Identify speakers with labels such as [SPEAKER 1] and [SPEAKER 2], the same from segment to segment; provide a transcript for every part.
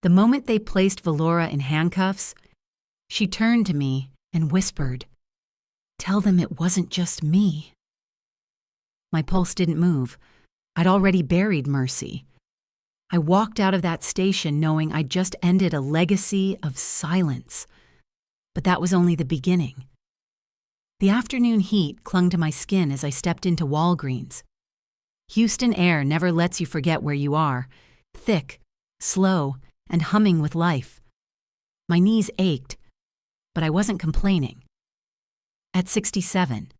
[SPEAKER 1] The moment they placed Valora in handcuffs, she turned to me and whispered, "Tell them it wasn't just me." My pulse didn't move. I'd already buried Mercy. I walked out of that station knowing I'd just ended a legacy of silence. But that was only the beginning. The afternoon heat clung to my skin as I stepped into Walgreens. Houston air never lets you forget where you are, thick, slow, and humming with life. My knees ached, but I wasn't complaining. At 67,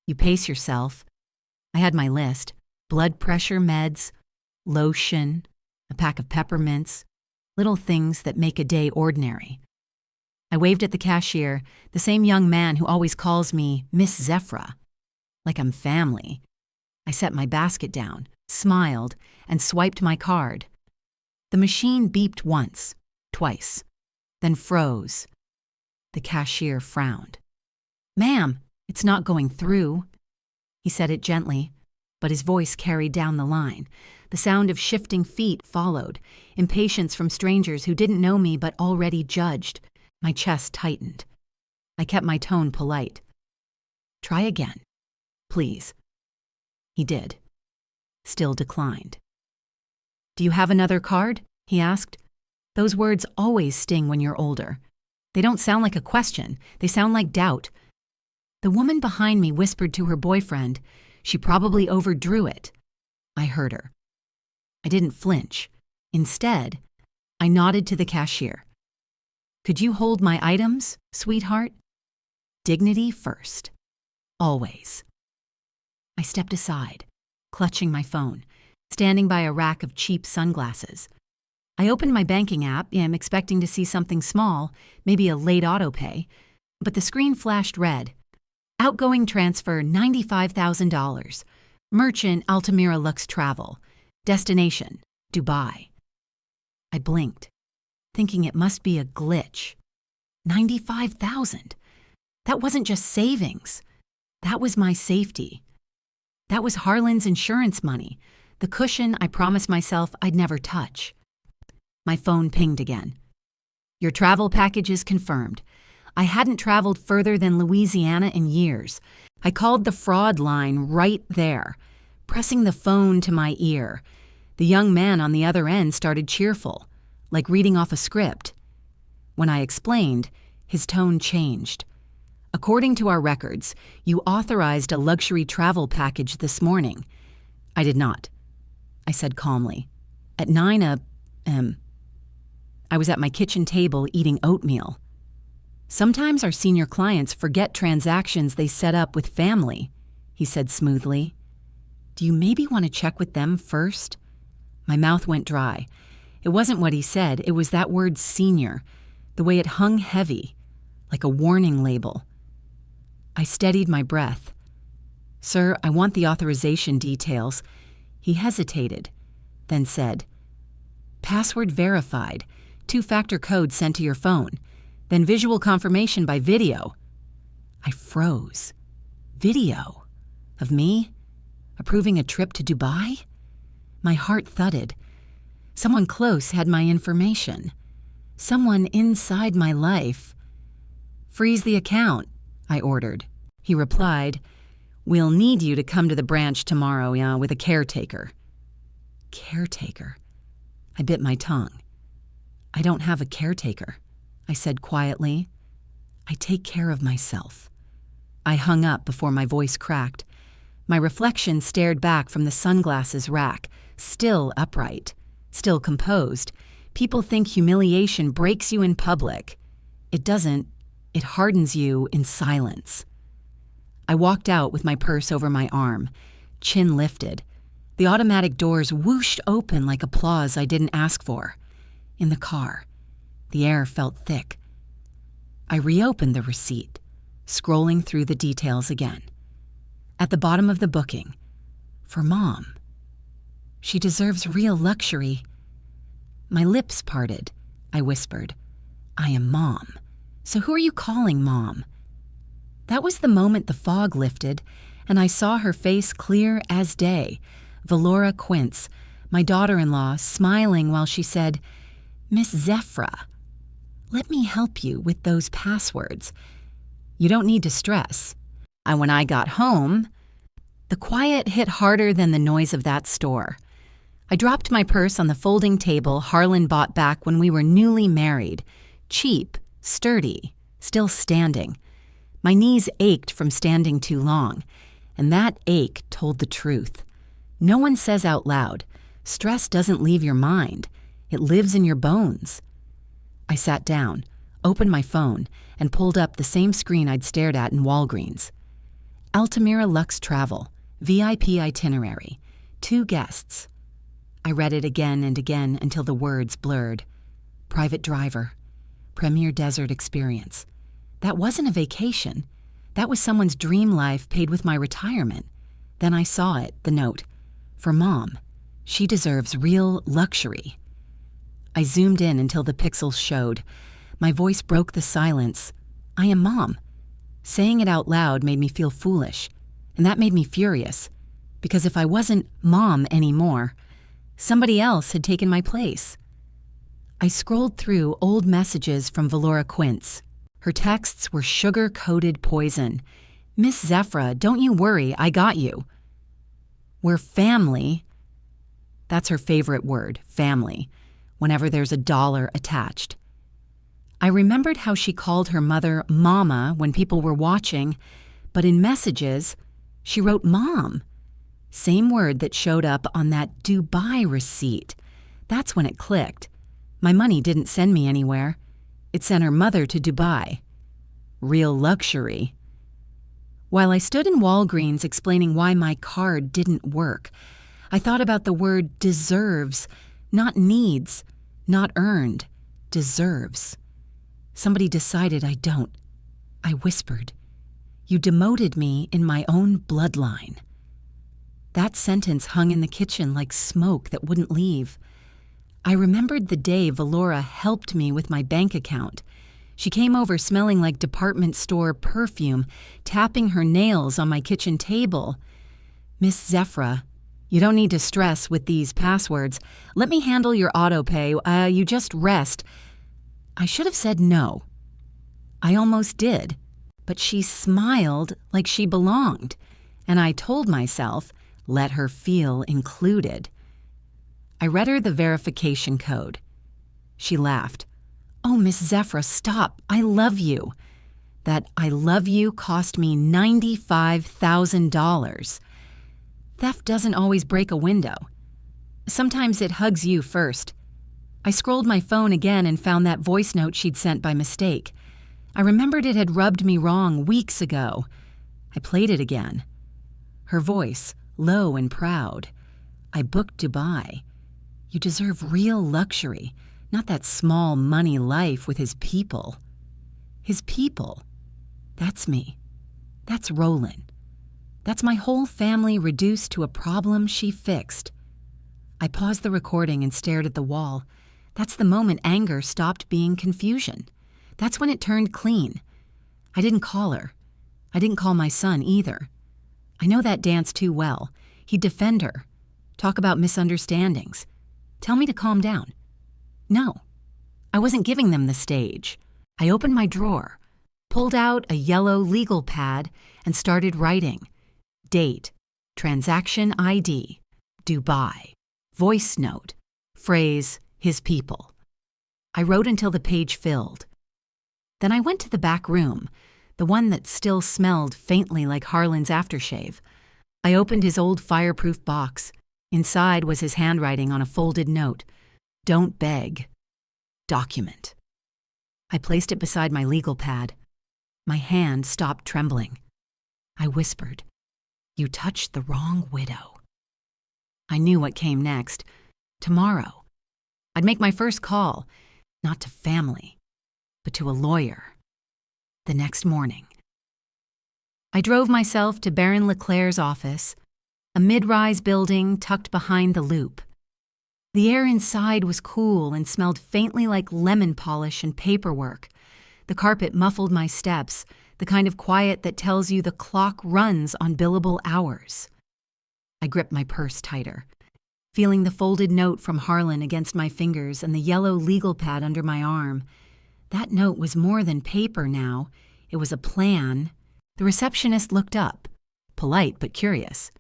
[SPEAKER 1] you pace yourself. I had my list: blood pressure meds, lotion, a pack of peppermints, little things that make a day ordinary. I waved at the cashier, the same young man who always calls me Miss Zephra, like I'm family. I set my basket down, smiled, and swiped my card. The machine beeped once, twice, then froze. The cashier frowned. "Ma'am, it's not going through." He said it gently, but his voice carried down the line. The sound of shifting feet followed, impatience from strangers who didn't know me but already judged. My chest tightened. I kept my tone polite. "Try again, please." He did. Still declined. "Do you have another card?" he asked. Those words always sting when you're older. They don't sound like a question. They sound like doubt. The woman behind me whispered to her boyfriend, "She probably overdrew it." I heard her. I didn't flinch. Instead, I nodded to the cashier. "Could you hold my items, sweetheart?" Dignity first. Always. I stepped aside, clutching my phone, standing by a rack of cheap sunglasses. I opened my banking app, expecting to see something small, maybe a late auto pay, but the screen flashed red. Outgoing transfer $95,000. Merchant Altamira Lux Travel. Destination, Dubai. I blinked, thinking it must be a glitch. 95,000. That wasn't just savings. That was my safety. That was Harlan's insurance money, the cushion I promised myself I'd never touch. My phone pinged again. "Your travel package is confirmed." I hadn't traveled further than Louisiana in years. I called the fraud line right there, pressing the phone to my ear. The young man on the other end started cheerful, like reading off a script. When I explained, his tone changed. "According to our records, you authorized a luxury travel package this morning." I did not, I said calmly. At 9 a.m. I was at my kitchen table eating oatmeal. "Sometimes our senior clients forget transactions they set up with family," he said smoothly. "Do you maybe want to check with them first?" My mouth went dry. It wasn't what he said, it was that word senior, the way it hung heavy, like a warning label. I steadied my breath. "Sir, I want the authorization details." He hesitated, then said, "Password verified, 2-factor code sent to your phone, then visual confirmation by video." I froze. Video? Of me? Approving a trip to Dubai? My heart thudded. Someone close had my information. Someone inside my life. "Freeze the account," I ordered. He replied, "We'll need you to come to the branch tomorrow, with a caretaker." Caretaker? I bit my tongue. "I don't have a caretaker," I said quietly. "I take care of myself." I hung up before my voice cracked. My reflection stared back from the sunglasses rack, still upright, still composed. People think humiliation breaks you in public. It doesn't. It hardens you in silence. I walked out with my purse over my arm, chin lifted. The automatic doors whooshed open like applause I didn't ask for. In the car, the air felt thick. I reopened the receipt, scrolling through the details again. At the bottom of the booking, for Mom. She deserves real luxury. My lips parted. I whispered, "I am Mom. So who are you calling Mom?" That was the moment the fog lifted, and I saw her face clear as day, Valora Quince, my daughter-in-law, smiling while she said, Miss Zephyra, let me help you with those passwords. You don't need to stress. And when I got home, the quiet hit harder than the noise of that store. I dropped my purse on the folding table Harlan bought back when we were newly married. Cheap, sturdy, still standing. My knees ached from standing too long, and that ache told the truth. No one says out loud, stress doesn't leave your mind. It lives in your bones. I sat down, opened my phone, and pulled up the same screen I'd stared at in Walgreens. Altamira Lux Travel, VIP itinerary, 2 guests. I read it again and again until the words blurred. Private driver, premier desert experience. That wasn't a vacation. That was someone's dream life paid with my retirement. Then I saw it, the note. For Mom, she deserves real luxury. I zoomed in until the pixels showed. My voice broke the silence. I am Mom. Saying it out loud made me feel foolish, and that made me furious, because if I wasn't Mom anymore, somebody else had taken my place. I scrolled through old messages from Valora Quince. Her texts were sugar-coated poison. Miss Zephyra, don't you worry, I got you. We're family. That's her favorite word, family, whenever there's a dollar attached. I remembered how she called her mother Mama when people were watching, but in messages, she wrote Mom. Same word that showed up on that Dubai receipt. That's when it clicked. My money didn't send me anywhere. It sent her mother to Dubai. Real luxury. While I stood in Walgreens explaining why my card didn't work, I thought about the word deserves, not needs, not earned, deserves. Somebody decided I don't. I whispered, "You demoted me in my own bloodline." That sentence hung in the kitchen like smoke that wouldn't leave. I remembered the day Valora helped me with my bank account. She came over smelling like department store perfume, tapping her nails on my kitchen table. "Miss Zephyra, you don't need to stress with these passwords. Let me handle your auto pay. You just rest." I should have said no. I almost did, but she smiled like she belonged, and I told myself, let her feel included. I read her the verification code. She laughed. "Oh, Miss Zephyra, stop. I love you." That "I love you" cost me $95,000. Theft doesn't always break a window. Sometimes it hugs you first. I scrolled my phone again and found that voice note she'd sent by mistake. I remembered it had rubbed me wrong weeks ago. I played it again. Her voice, low and proud. "I booked Dubai. You deserve real luxury, not that small money life with his people." His people. That's me. That's Roland. That's my whole family reduced to a problem she fixed. I paused the recording and stared at the wall. That's the moment anger stopped being confusion. That's when it turned clean. I didn't call her. I didn't call my son either. I know that dance too well. He'd defend her. Talk about misunderstandings. Tell me to calm down. No. I wasn't giving them the stage. I opened my drawer, pulled out a yellow legal pad, and started writing. Date, transaction ID, Dubai, voice note, phrase, his people. I wrote until the page filled. Then I went to the back room, the one that still smelled faintly like Harlan's aftershave. I opened his old fireproof box. Inside was his handwriting on a folded note. "Don't beg. Document." I placed it beside my legal pad. My hand stopped trembling. I whispered, "You touched the wrong widow." I knew what came next. Tomorrow, I'd make my first call, not to family, but to a lawyer. The next morning, I drove myself to Baron Leclerc's office, a mid-rise building tucked behind the Loop. The air inside was cool and smelled faintly like lemon polish and paperwork. The carpet muffled my steps, the kind of quiet that tells you the clock runs on billable hours. I gripped my purse tighter. feeling the folded note from Harlan against my fingers and the yellow legal pad under my arm. That note was more than paper now. It was a plan. The receptionist looked up, polite but curious.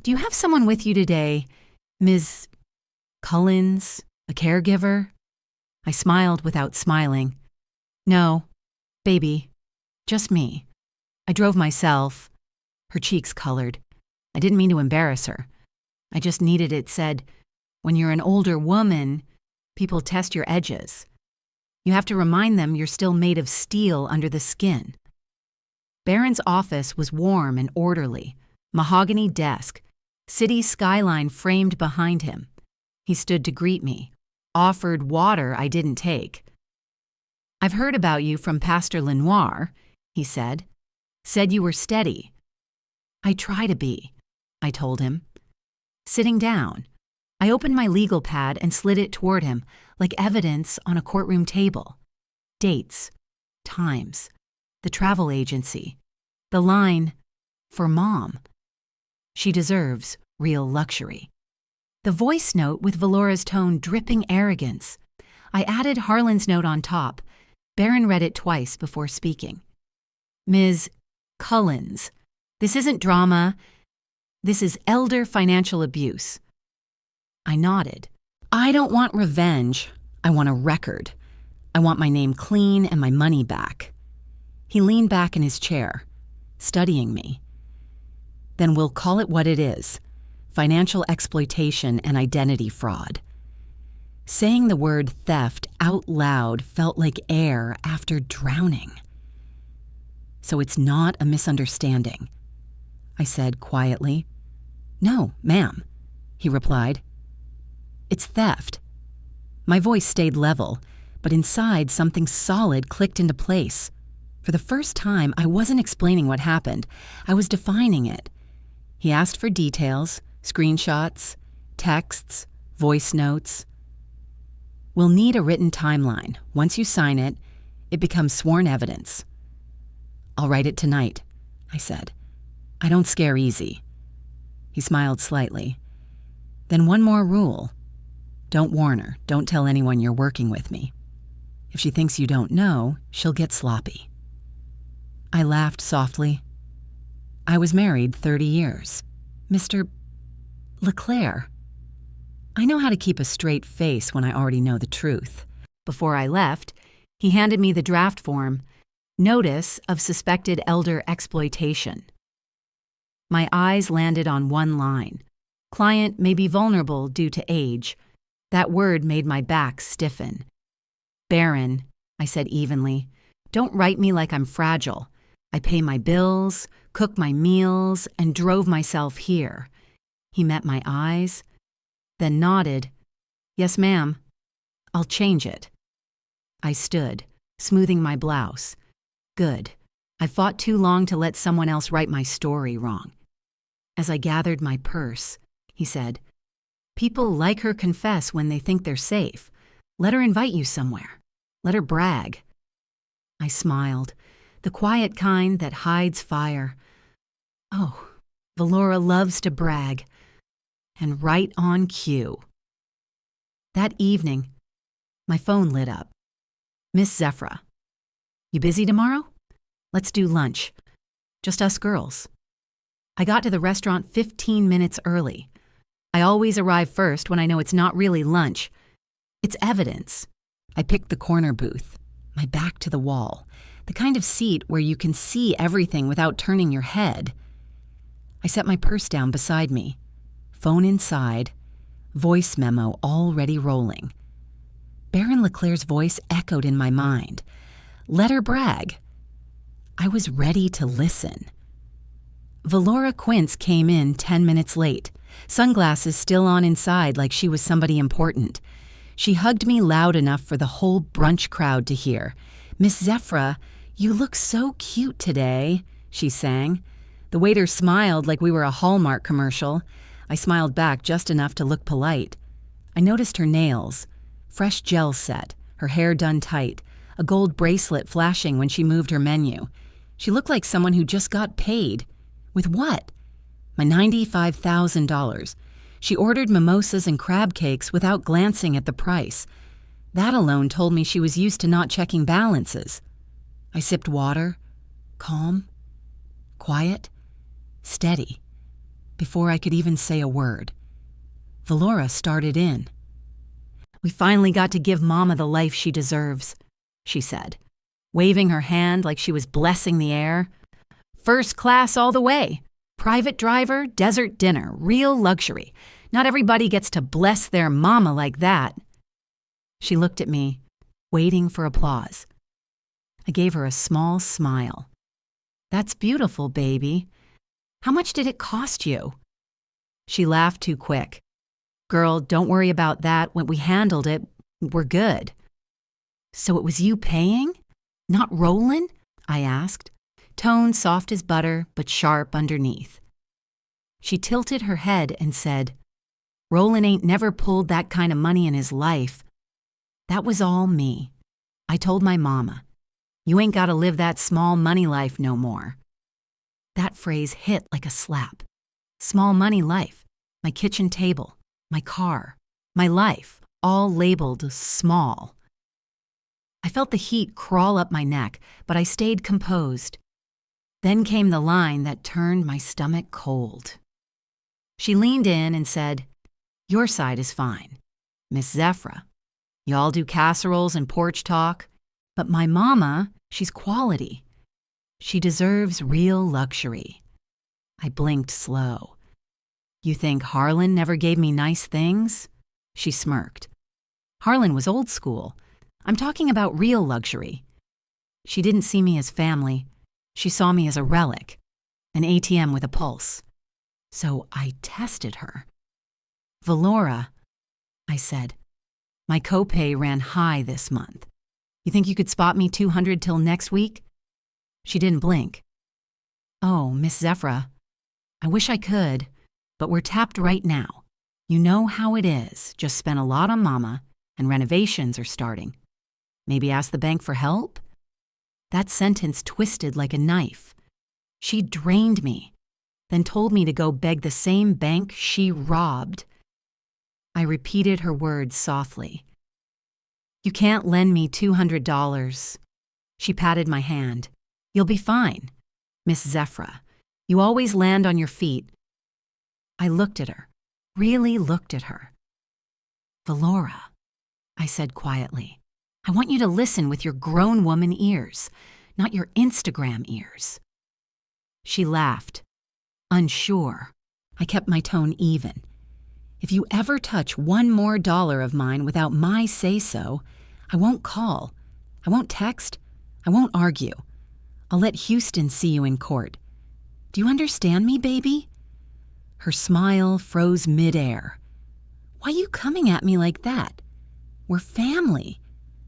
[SPEAKER 1] "Do you have someone with you today, Ms. Cullens, a caregiver?" I smiled without smiling. "No, baby, just me. I drove myself." Her cheeks colored. I didn't mean to embarrass her. I just needed it said, when you're an older woman, people test your edges. You have to remind them you're still made of steel under the skin. Barron's office was warm and orderly, mahogany desk, city skyline framed behind him. He stood to greet me, offered water I didn't take. "I've heard about you from Pastor Lenoir," he said. "Said you were steady." "I try to be," I told him. Sitting down, I opened my legal pad and slid it toward him, like evidence on a courtroom table. Dates, times, the travel agency, the line, "For Mom." She deserves real luxury. The voice note with Valora's tone dripping arrogance. I added Harlan's note on top. Barron read it twice before speaking. "Ms. Cullens, this isn't drama. This is elder financial abuse." I nodded. "I don't want revenge. I want a record. I want my name clean and my money back." He leaned back in his chair, studying me. "Then we'll call it what it is: financial exploitation and identity fraud." Saying the word theft out loud felt like air after drowning. "So it's not a misunderstanding," I said quietly. "No, ma'am," he replied. "It's theft." My voice stayed level, but inside something solid clicked into place. For the first time, I wasn't explaining what happened. I was defining it. He asked for details, screenshots, texts, voice notes. "We'll need a written timeline. Once you sign it, it becomes sworn evidence." "I'll write it tonight," I said. "I don't scare easy." He smiled slightly. "Then one more rule. Don't warn her. Don't tell anyone you're working with me. If she thinks you don't know, she'll get sloppy." I laughed softly. "I was married 30 years. Mr. LeClaire." I know how to keep a straight face when I already know the truth. Before I left, he handed me the draft form, Notice of Suspected Elder Exploitation. My eyes landed on one line. Client may be vulnerable due to age. That word made my back stiffen. "Barron," I said evenly, "don't write me like I'm fragile. I pay my bills, cook my meals, and drove myself here." He met my eyes, then nodded. "Yes, ma'am. I'll change it." I stood, smoothing my blouse. Good. I fought too long to let someone else write my story wrong. As I gathered my purse, he said, "People like her confess when they think they're safe. Let her invite you somewhere. Let her brag." I smiled, the quiet kind that hides fire. Oh, Valora loves to brag. And right on cue. That evening, my phone lit up. "Miss Zephyra, you busy tomorrow? Let's do lunch. Just us girls." I got to the restaurant 15 minutes early. I always arrive first when I know it's not really lunch. It's evidence. I picked the corner booth, my back to the wall, the kind of seat where you can see everything without turning your head. I set my purse down beside me, phone inside, voice memo already rolling. Baron Leclerc's voice echoed in my mind. Let her brag. I was ready to listen. Valora Quince came in 10 minutes late, sunglasses still on inside like she was somebody important. She hugged me loud enough for the whole brunch crowd to hear. "Miss Zephyra, you look so cute today," she sang. The waiter smiled like we were a Hallmark commercial. I smiled back just enough to look polite. I noticed her nails, fresh gel set, her hair done tight, a gold bracelet flashing when she moved her menu. She looked like someone who just got paid. With what? My $95,000. She ordered mimosas and crab cakes without glancing at the price. That alone told me she was used to not checking balances. I sipped water, calm, quiet, steady, before I could even say a word. Valora started in. "We finally got to give Mama the life she deserves," she said, waving her hand like she was blessing the air. "First class all the way. Private driver, desert dinner, real luxury. Not everybody gets to bless their mama like that." She looked at me, waiting for applause. I gave her a small smile. "That's beautiful, baby. How much did it cost you?" She laughed too quick. "Girl, don't worry about that. When we handled it, we're good." "So it was you paying? Not Roland?" I asked, tone soft as butter but sharp underneath. She tilted her head and said, "Roland ain't never pulled that kind of money in his life. That was all me. I told my mama, you ain't gotta live that small money life no more." That phrase hit like a slap. Small money life, my kitchen table, my car, my life, all labeled small. I felt the heat crawl up my neck, but I stayed composed. Then came the line that turned my stomach cold. She leaned in and said, "Your side is fine, Miss Zephyra. Y'all do casseroles and porch talk, but my mama, she's quality. She deserves real luxury." I blinked slow. "You think Harlan never gave me nice things?" She smirked. "Harlan was old school. I'm talking about real luxury." She didn't see me as family. She saw me as a relic, an ATM with a pulse. So I tested her. "Valora," I said, "my copay ran high this month. You think you could spot me $200 till next week?" She didn't blink. "Oh, Miss Zephyra, I wish I could, but we're tapped right now. You know how it is. Just spent a lot on Mama, and renovations are starting. Maybe ask the bank for help?" That sentence twisted like a knife. She drained me, then told me to go beg the same bank she robbed. I repeated her words softly. "You can't lend me $200. She patted my hand. "You'll be fine, Miss Zephyra. You always land on your feet." I looked at her, really looked at her. "Valora," I said quietly, "I want you to listen with your grown woman ears, not your Instagram ears." She laughed, unsure. I kept my tone even. "If you ever touch one more dollar of mine without my say-so, I won't call, I won't text, I won't argue. I'll let Houston see you in court. Do you understand me, baby?" Her smile froze midair. "Why you coming at me like that? We're family."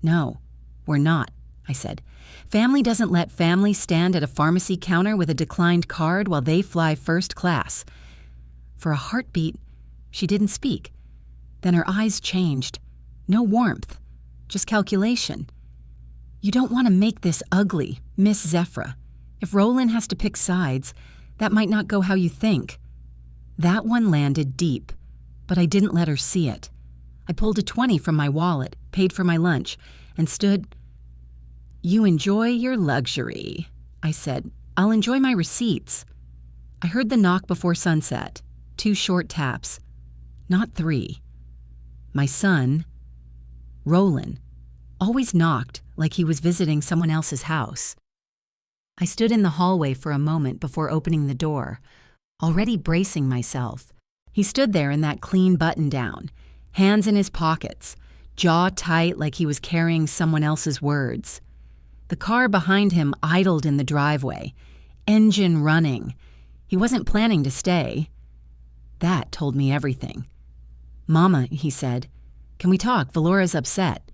[SPEAKER 1] "No, we're not," I said. "Family doesn't let family stand at a pharmacy counter with a declined card while they fly first class." For a heartbeat, she didn't speak. Then her eyes changed. No warmth, just calculation. "You don't want to make this ugly, Miss Zephyra. If Roland has to pick sides, that might not go how you think." That one landed deep, but I didn't let her see it. I pulled a 20 from my wallet, paid for my lunch, and stood. "You enjoy your luxury," I said. "I'll enjoy my receipts." I heard the knock before sunset, 2 short taps, not 3. My son, Roland, always knocked like he was visiting someone else's house. I stood in the hallway for a moment before opening the door, already bracing myself. He stood there in that clean button-down, hands in his pockets, jaw tight like he was carrying someone else's words. The car behind him idled in the driveway, engine running. He wasn't planning to stay. That told me everything. "Mama," he said, "can we talk? Valora's upset."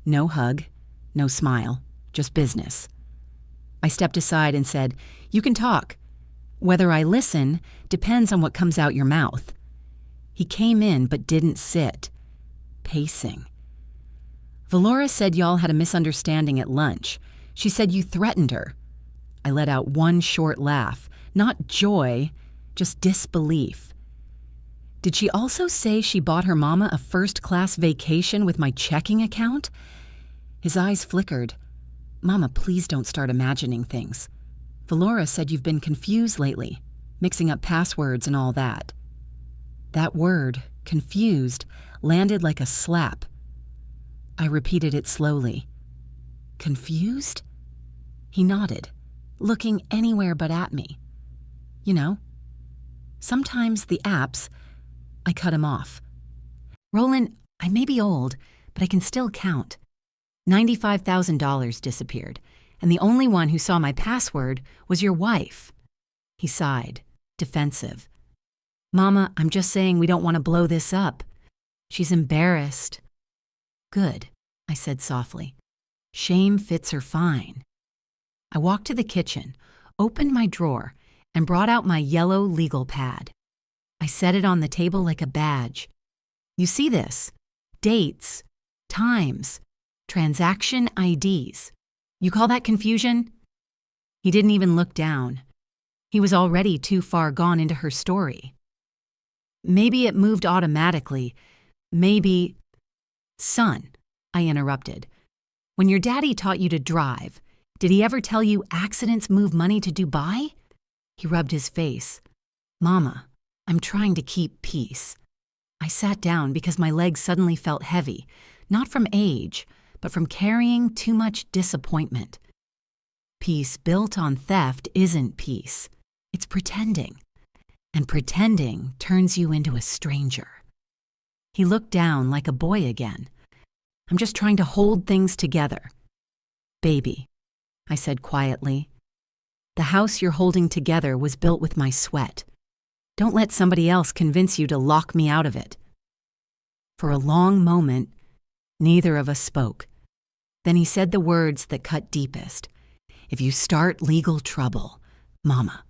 [SPEAKER 1] No hug, no smile, just business. I stepped aside and said, "You can talk. Whether I listen depends on what comes out your mouth." He came in but didn't sit, pacing. "Valora said y'all had a misunderstanding at lunch. She said you threatened her." I let out one short laugh, not joy, just disbelief. Did she also say she bought her mama a first-class vacation with my checking account? His eyes flickered. Mama, please don't start imagining things. Valora said you've been confused lately, mixing up passwords and all that. That word, confused, landed like a slap. I repeated it slowly. Confused? He nodded, looking anywhere but at me. You know, sometimes the apps... I cut him off. Roland, I may be old, but I can still count. $95,000 disappeared, and the only one who saw my password was your wife. He sighed, defensive. Mama, I'm just saying we don't want to blow this up. She's embarrassed. Good, I said softly. Shame fits her fine. I walked to the kitchen, opened my drawer, and brought out my yellow legal pad. I set it on the table like a badge. You see this? Dates, times, transaction IDs. You call that confusion? He didn't even look down. He was already too far gone into her story. Maybe it moved automatically. Maybe... Son, I interrupted. When your daddy taught you to drive, did he ever tell you accidents move money to Dubai? He rubbed his face. Mama, I'm trying to keep peace. I sat down because my legs suddenly felt heavy, not from age, but from carrying too much disappointment. Peace built on theft isn't peace. It's pretending. And pretending turns you into a stranger. He looked down like a boy again. I'm just trying to hold things together. Baby, I said quietly, the house you're holding together was built with my sweat. Don't let somebody else convince you to lock me out of it. For a long moment, neither of us spoke. Then he said the words that cut deepest. If you start legal trouble, Mama,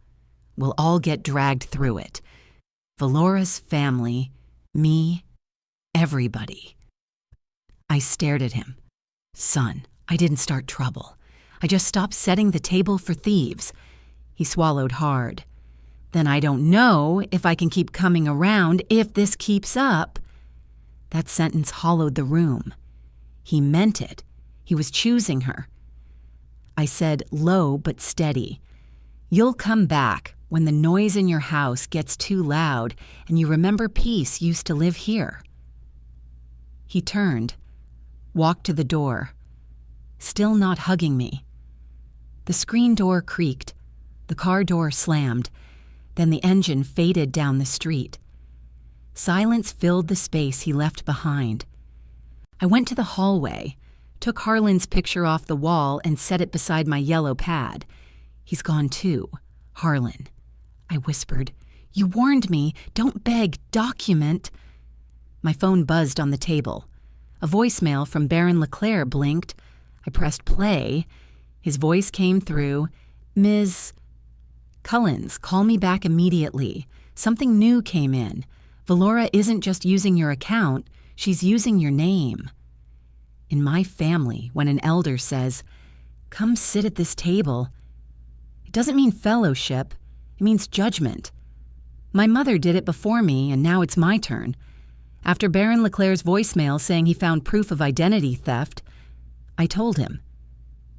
[SPEAKER 1] we'll all get dragged through it. Valora's family, me, everybody. I stared at him. Son, I didn't start trouble. I just stopped setting the table for thieves. He swallowed hard. Then I don't know if I can keep coming around if this keeps up. That sentence hollowed the room. He meant it. He was choosing her. I said low but steady, you'll come back when the noise in your house gets too loud and you remember peace used to live here. He turned, walked to the door, still not hugging me. The screen door creaked, the car door slammed, then the engine faded down the street. Silence filled the space he left behind. I went to the hallway, took Harlan's picture off the wall and set it beside my yellow pad. He's gone too, Harlan. I whispered. You warned me. Don't beg. Document. My phone buzzed on the table. A voicemail from Baron LeClaire blinked. I pressed play. His voice came through. Ms. Cullens, call me back immediately. Something new came in. Valora isn't just using your account, she's using your name. In my family, when an elder says, come sit at this table, it doesn't mean fellowship, it means judgment. My mother did it before me, and now it's my turn. After Baron LeClaire's voicemail saying he found proof of identity theft, I told him,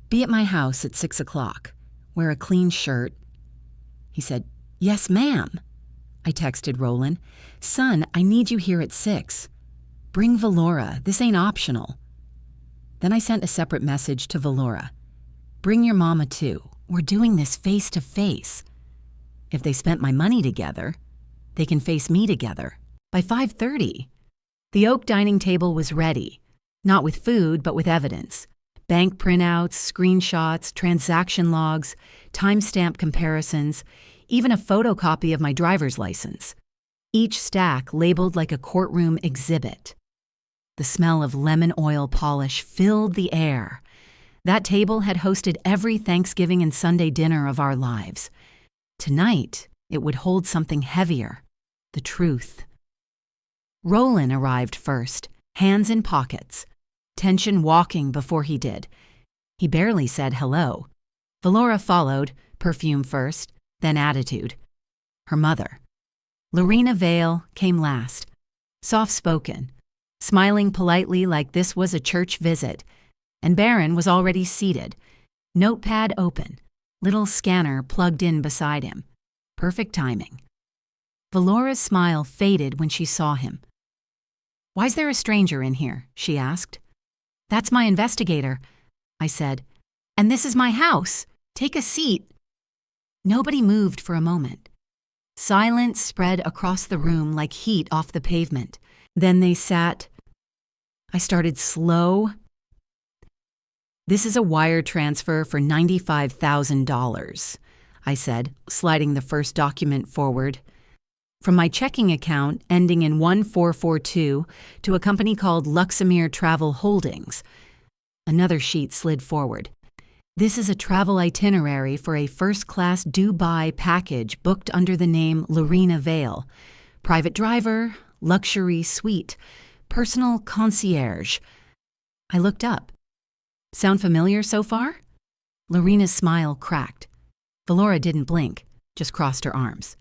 [SPEAKER 1] be at my house at 6 o'clock. Wear a clean shirt. He said, yes, ma'am. I texted Roland, son, I need you here at 6. Bring Valora. This ain't optional. Then I sent a separate message to Valora. Bring your mama too. We're doing this face to face. If they spent my money together, they can face me together. By 5:30, the oak dining table was ready, not with food, but with evidence. Bank printouts, screenshots, transaction logs, timestamp comparisons, even a photocopy of my driver's license. Each stack labeled like a courtroom exhibit. The smell of lemon oil polish filled the air. That table had hosted every Thanksgiving and Sunday dinner of our lives. Tonight, it would hold something heavier, the truth. Roland arrived first, hands in pockets, tension walking before he did. He barely said hello. Valora followed, perfume first, then attitude. Her mother. Lorena Vale came last, soft-spoken, smiling politely like this was a church visit, and Barron was already seated, notepad open, little scanner plugged in beside him. Perfect timing. Valora's smile faded when she saw him. "Why's there a stranger in here?" she asked. "That's my investigator," I said. "And this is my house. Take a seat." Nobody moved for a moment. Silence spread across the room like heat off the pavement. Then they sat. I started slow. "This is a wire transfer for $95,000, I said, sliding the first document forward. "From my checking account ending in 1442 to a company called Luxemere Travel Holdings." Another sheet slid forward. "This is a travel itinerary for a first-class Dubai package booked under the name Lorena Vale. Private driver, luxury suite, personal concierge." I looked up. "Sound familiar so far?" Lorena's smile cracked. Valora didn't blink, just crossed her arms.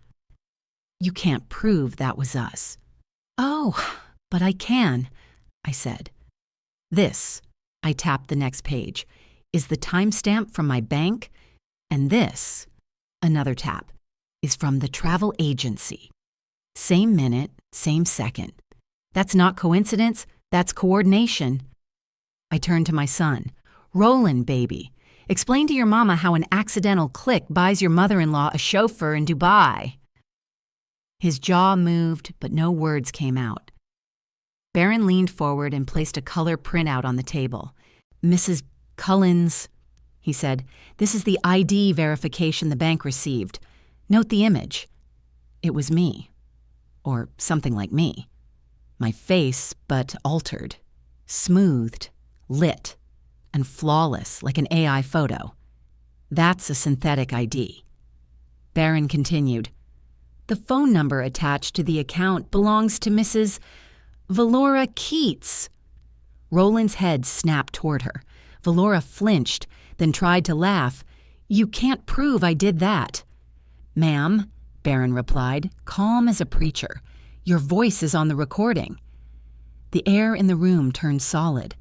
[SPEAKER 1] "You can't prove that was us." "Oh, but I can," I said. "This," I tapped the next page, "is the timestamp from my bank, and this," another tap, "is from the travel agency. Same minute, same second. That's not coincidence, that's coordination." I turned to my son. "Roland, baby, explain to your mama how an accidental click buys your mother-in-law a chauffeur in Dubai." His jaw moved, but no words came out. Barron leaned forward and placed a color printout on the table. "Mrs. Cullens," he said, "this is the ID verification the bank received. Note the image." It was me. Or something like me. My face, but altered. Smoothed, lit, and flawless like an AI photo. That's a synthetic ID. Barron continued. "The phone number attached to the account belongs to Mrs. Valora Keats." Roland's head snapped toward her. Valora flinched, then tried to laugh. "You can't prove I did that." "Ma'am," Barron replied, calm as a preacher, "your voice is on the recording." The air in the room turned solid.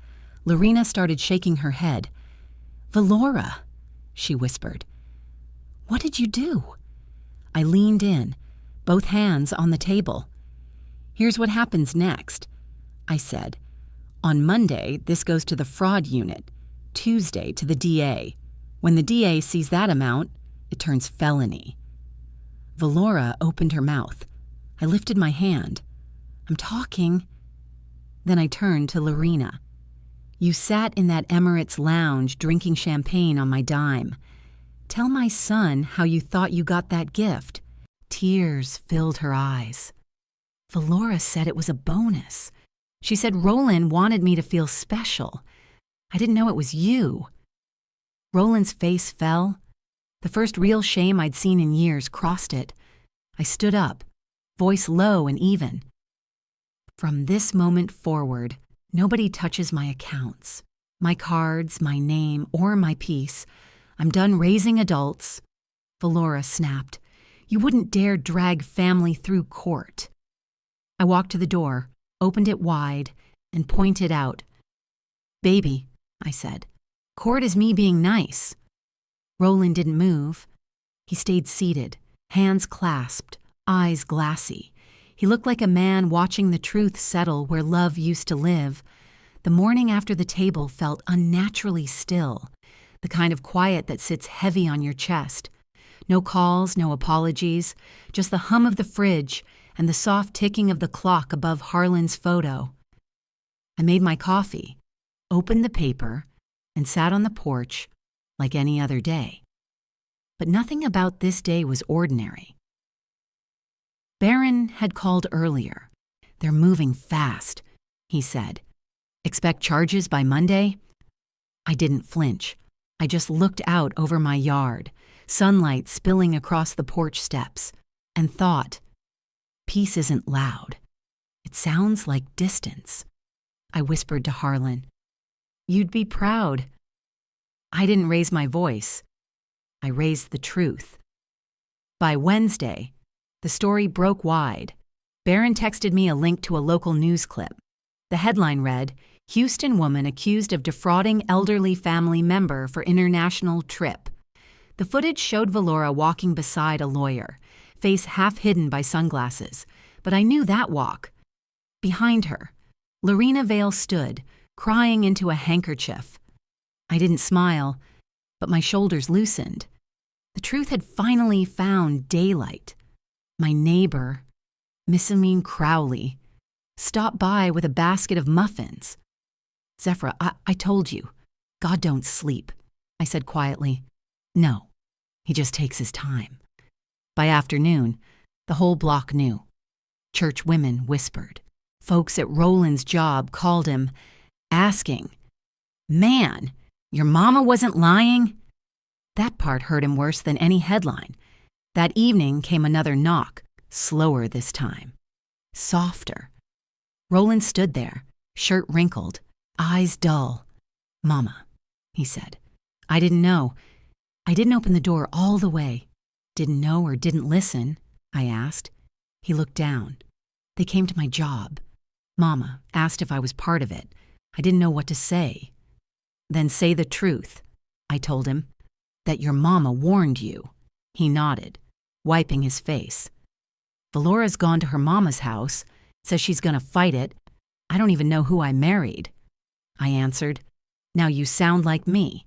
[SPEAKER 1] Lorena started shaking her head. "Valora," she whispered. "What did you do?" I leaned in, both hands on the table. "Here's what happens next," I said. "On Monday, this goes to the fraud unit. Tuesday to the DA. When the DA sees that amount, it turns felony." Valora opened her mouth. I lifted my hand. "I'm talking." Then I turned to Lorena. "You sat in that Emirates lounge drinking champagne on my dime. Tell my son how you thought you got that gift." Tears filled her eyes. "Valora said it was a bonus. She said Roland wanted me to feel special. I didn't know it was you." Roland's face fell. The first real shame I'd seen in years crossed it. I stood up, voice low and even. "From this moment forward, nobody touches my accounts, my cards, my name, or my peace. I'm done raising adults." Valora snapped. "You wouldn't dare drag family through court." I walked to the door, opened it wide, and pointed out. "Baby," I said, "court is me being nice." Roland didn't move. He stayed seated, hands clasped, eyes glassy. He looked like a man watching the truth settle where love used to live. The morning after the table felt unnaturally still, the kind of quiet that sits heavy on your chest. No calls, no apologies, just the hum of the fridge and the soft ticking of the clock above Harlan's photo. I made my coffee, opened the paper, and sat on the porch like any other day. But nothing about this day was ordinary. Barron had called earlier. "They're moving fast," he said. "Expect charges by Monday?" I didn't flinch. I just looked out over my yard, sunlight spilling across the porch steps, and thought, peace isn't loud. It sounds like distance. I whispered to Harlan, "You'd be proud." I didn't raise my voice. I raised the truth. By Wednesday, The story broke wide. Barron texted me a link to a local news clip. The headline read, "Houston woman accused of defrauding elderly family member for international trip." The footage showed Valora walking beside a lawyer, face half hidden by sunglasses, but I knew that walk. Behind her, Lorena Vale stood, crying into a handkerchief. I didn't smile, but my shoulders loosened. The truth had finally found daylight. My neighbor, Miss Amin Crowley, stopped by with a basket of muffins. "Zephyra, I told you, God don't sleep," I said quietly. "No, he just takes his time." By afternoon, the whole block knew. Church women whispered. Folks at Roland's job called him, asking, "Man, your mama wasn't lying?" That part hurt him worse than any headline. That evening came another knock, slower this time. Softer. Roland stood there, shirt wrinkled, eyes dull. "Mama," he said. I didn't know. I didn't open the door all the way. "Didn't know or didn't listen?" I asked. He looked down. "They came to my job. Mama asked if I was part of it. I didn't know what to say." "Then say the truth," I told him. "That your mama warned you." He nodded, wiping his face. "Valora's gone to her mama's house, says she's gonna fight it. I don't even know who I married." I answered, "Now you sound like me."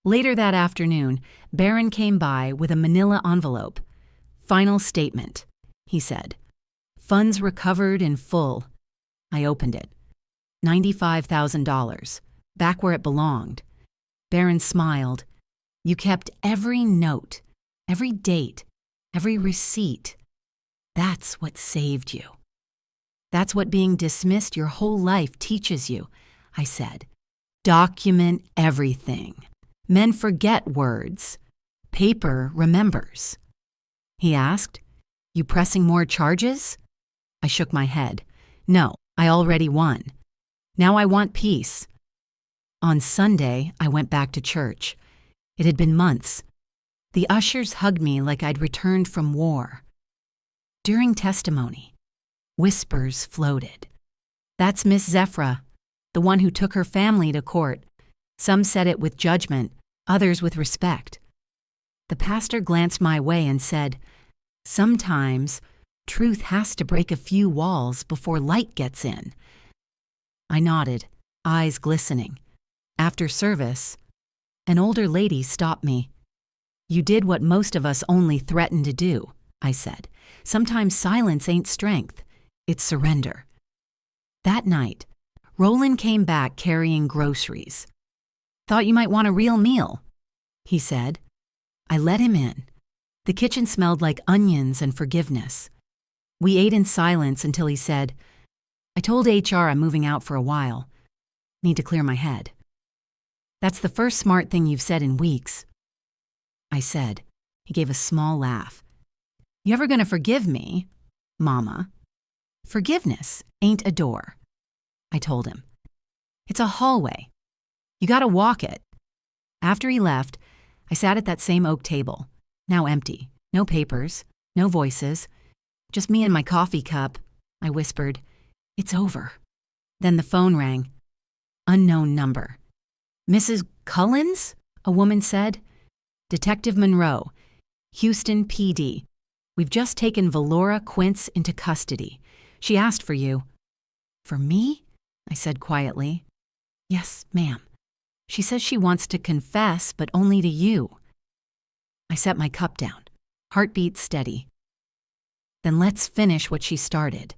[SPEAKER 1] Later that afternoon, Barron came by with a manila envelope. "Final statement," he said. "Funds recovered in full." I opened it. $95,000, back where it belonged. Barron smiled. "You kept every note, every date, every receipt. That's what saved you." "That's what being dismissed your whole life teaches you," I said. "Document everything. Men forget words. Paper remembers." He asked, "You pressing more charges?" I shook my head. "No, I already won. Now I want peace." On Sunday, I went back to church. It had been months. The ushers hugged me like I'd returned from war. During testimony, whispers floated. "That's Miss Zephyra, the one who took her family to court." Some said it with judgment, others with respect. The pastor glanced my way and said, "Sometimes truth has to break a few walls before light gets in." I nodded, eyes glistening. After service, an older lady stopped me. "You did what most of us only threaten to do," I said. "Sometimes silence ain't strength, it's surrender." That night, Roland came back carrying groceries. "Thought you might want a real meal," he said. I let him in. The kitchen smelled like onions and forgiveness. We ate in silence until he said, "I told HR I'm moving out for a while. Need to clear my head." "That's the first smart thing you've said in weeks," I said. He gave a small laugh. "You ever gonna forgive me, Mama?" "Forgiveness ain't a door," I told him. "It's a hallway. You gotta walk it." After he left, I sat at that same oak table, now empty. No papers, no voices, just me and my coffee cup. I whispered, "It's over." Then the phone rang. Unknown number. "Mrs. Cullens?" a woman said. "Detective Monroe, Houston PD. We've just taken Valora Quince into custody. She asked for you." "For me?" I said quietly. "Yes, ma'am. She says she wants to confess, but only to you." I set my cup down, heartbeat steady. "Then let's finish what she started."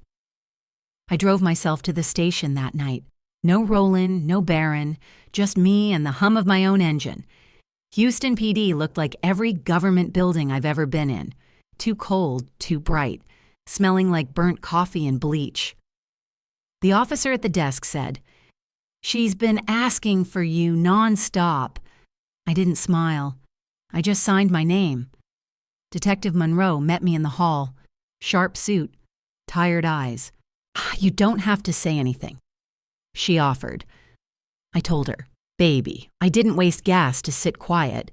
[SPEAKER 1] I drove myself to the station that night. No Roland, no Barron, just me and the hum of my own engine. Houston PD looked like every government building I've ever been in. Too cold, too bright, smelling like burnt coffee and bleach. The officer at the desk said, "She's been asking for you nonstop." I didn't smile. I just signed my name. Detective Monroe met me in the hall. Sharp suit, tired eyes. "You don't have to say anything," she offered. I told her, "Baby, I didn't waste gas to sit quiet."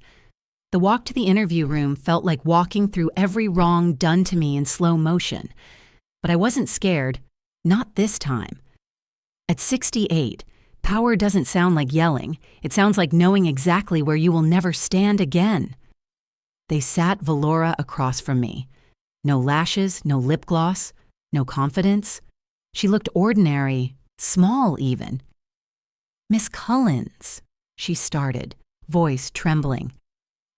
[SPEAKER 1] The walk to the interview room felt like walking through every wrong done to me in slow motion. But I wasn't scared, not this time. At 68, power doesn't sound like yelling. It sounds like knowing exactly where you will never stand again. They sat Valora across from me. No lashes, no lip gloss, no confidence. She looked ordinary, small even. "Miss Cullens," she started, voice trembling.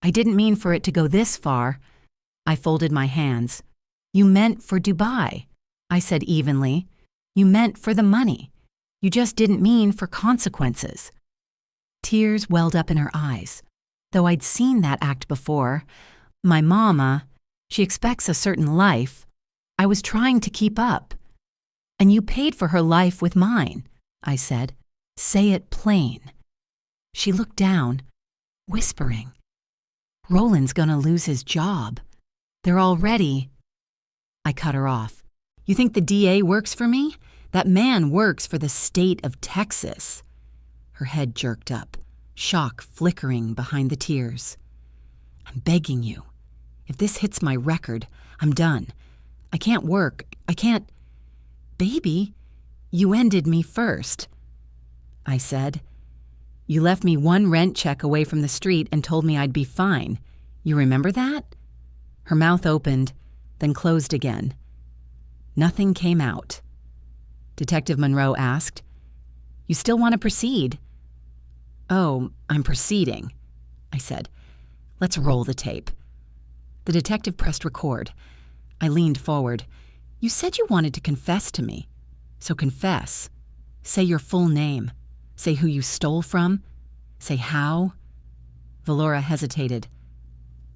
[SPEAKER 1] "I didn't mean for it to go this far." I folded my hands. "You meant for Dubai," I said evenly. "You meant for the money. You just didn't mean for consequences." Tears welled up in her eyes. Though I'd seen that act before, my mama, she expects a certain life. I was trying to keep up. "And you paid for her life with mine," I said. "Say it plain." She looked down, whispering, "Roland's gonna lose his job. They're already—" I cut her off. "You think the DA works for me? That man works for the state of Texas." Her head jerked up, shock flickering behind the tears. "I'm begging you. If this hits my record, I'm done. I can't work. I can't—" "Baby, you ended me first," I said. "You left me one rent check away from the street and told me I'd be fine. You remember that?" Her mouth opened, then closed again. Nothing came out. Detective Monroe asked, "You still want to proceed?" "Oh, I'm proceeding," I said. "Let's roll the tape." The detective pressed record. I leaned forward. "You said you wanted to confess to me. So confess. Say your full name. Say who you stole from. Say how." Valora hesitated.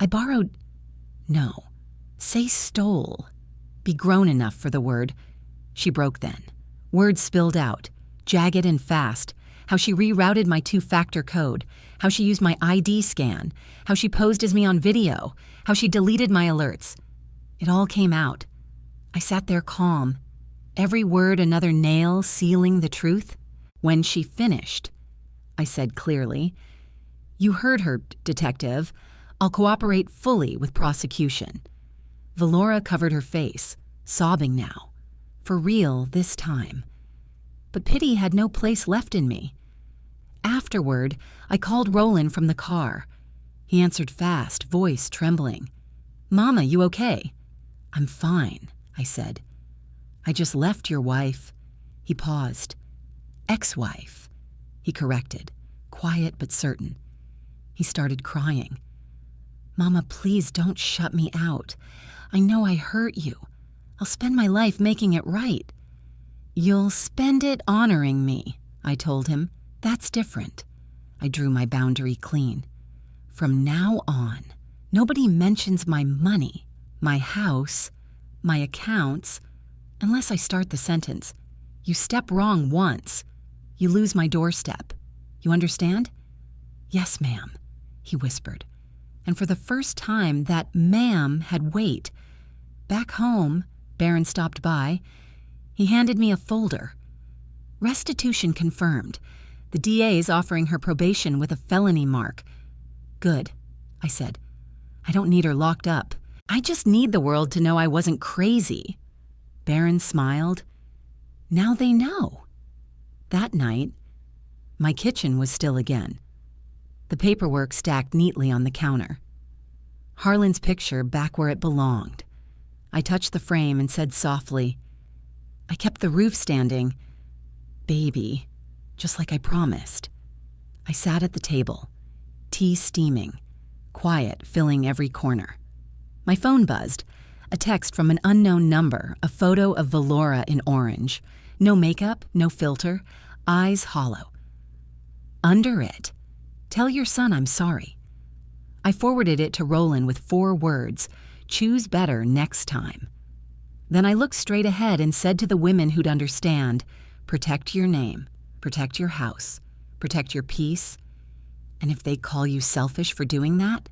[SPEAKER 1] "I borrowed—" "No. Say stole. Be grown enough for the word." She broke then. Words spilled out, jagged and fast. How she rerouted my two-factor code. How she used my ID scan. How she posed as me on video. How she deleted my alerts. It all came out. I sat there calm. Every word another nail sealing the truth. When she finished, I said clearly, "You heard her, Detective. I'll cooperate fully with prosecution." Valora covered her face, sobbing now. For real this time. But pity had no place left in me. Afterward, I called Roland from the car. He answered fast, voice trembling. "Mama, you okay?" "I'm fine," I said. "I just left your wife." He paused. "Ex-wife," he corrected, quiet but certain. He started crying. "Mama, please don't shut me out. I know I hurt you. I'll spend my life making it right." "You'll spend it honoring me," I told him. "That's different." I drew my boundary clean. "From now on, nobody mentions my money, my house, my accounts, unless I start the sentence. You step wrong once, you lose my doorstep. You understand?" "Yes, ma'am," he whispered. And for the first time, that ma'am had weight. Back home, Barron stopped by. He handed me a folder. "Restitution confirmed. The DA's offering her probation with a felony mark." "Good," I said. "I don't need her locked up. I just need the world to know I wasn't crazy." Barron smiled. "Now they know." That night, my kitchen was still again. The paperwork stacked neatly on the counter. Harlan's picture back where it belonged. I touched the frame and said softly, "I kept the roof standing. Baby, just like I promised." I sat at the table, tea steaming, quiet filling every corner. My phone buzzed. A text from an unknown number, a photo of Valora in orange. No makeup, no filter, eyes hollow. Under it, "Tell your son I'm sorry." I forwarded it to Roland with 4 words, "Choose better next time." Then I looked straight ahead and said to the women who'd understand, "Protect your name, protect your house, protect your peace. And if they call you selfish for doing that,"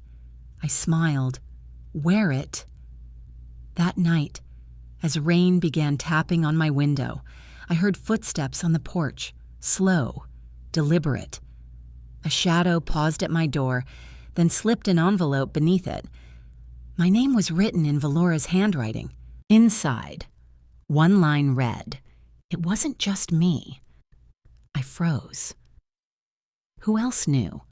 [SPEAKER 1] I smiled, "wear it." That night, as rain began tapping on my window, I heard footsteps on the porch, slow, deliberate. A shadow paused at my door, then slipped an envelope beneath it. My name was written in Valora's handwriting. Inside, one line read, "It wasn't just me." I froze. Who else knew?